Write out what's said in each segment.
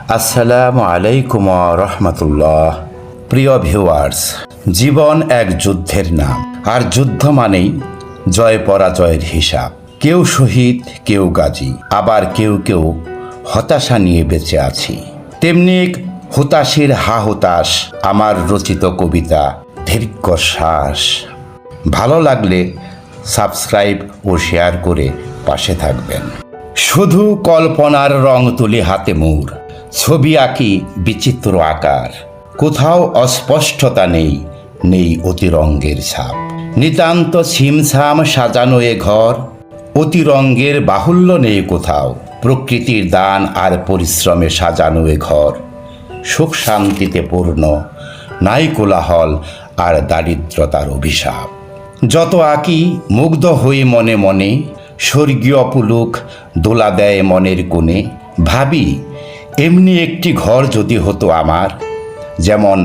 আসসালামু আলাইকুম ওয়া রাহমাতুল্লাহ। প্রিয় ভিউয়ার্স, জীবন এক যুদ্ধের নাম, আর যুদ্ধ মানেই জয় পরাজয়ের হিসাব। কেউ শহীদ, কেউ গাজী, আবার কেউ কেউ হতাশা নিয়ে বেঁচে আছি। তেমনি এক হুতাশির হুতাশ আমার রচিত কবিতা দীর্ঘশ্বাস। ভালো লাগলে সাবস্ক্রাইব ও শেয়ার করে পাশে থাকবেন। শুধু কল্পনার রং তুলি হাতে মোর, ছবি আঁকি বিচিত্র আকার। কোথাও অস্পষ্টতা নেই, নেই অতিরঙ্গের ছাপ। নিতান্ত ছিমছাম সাজানো এ ঘর, অতিরঙ্গের বাহুল্য নেই কোথাও। প্রকৃতির দান আর পরিশ্রমে সাজানো এ ঘর, সুখ শান্তিতে পূর্ণ, নাই কোলাহল আর দারিদ্রতার অভিশাপ। যত আঁকি মুগ্ধ হই মনে মনে, স্বর্গীয় পুলক দোলা দেয় মনের কোণে। ভাবি এমনি একটি ঘর যদি হতো আমার, যেমন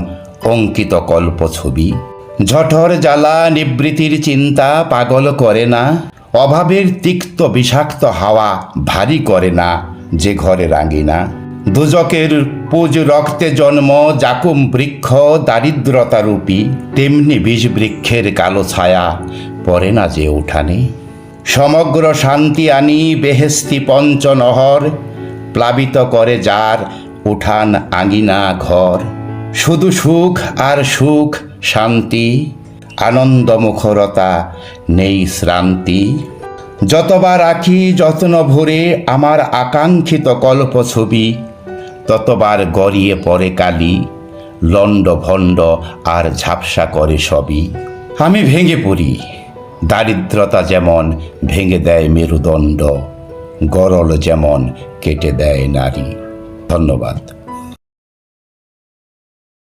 অঙ্কিত কল্প ছবি। জঠর জ্বালা নিবৃত্তির চিন্তা পাগল করে না, অভাবের তিক্ত বিষাক্ত হাওয়া ভারী করে না যে ঘরে রাঙিনা। দুজকের পুজ রক্তে জন্ম জাকুম বৃক্ষ দারিদ্রতারূপী, তেমনি বিষ বৃক্ষের কালো ছায়া পড়ে না যে উঠানে। সমগ্র শান্তি আনি বেহেস্তি পঞ্চনহর, প্লাবিত করে যার উঠান আঙিনা ঘর। শুধু সুখ আর সুখ, শান্তি, আনন্দ মুখরতা, নেই শ্রান্তি। যতবার আঁকি যত্ন ভরে আমার আকাঙ্ক্ষিত কল্প ছবি, ততবার গড়িয়ে পড়ে কালি, লণ্ড ভণ্ড আর ঝাপসা করে সবই। আমি ভেঙে পড়ি, দারিদ্রতা যেমন ভেঙে দেয় মেরুদণ্ড, গরল যেমন কেটে দেয় নারী। ধন্যবাদ।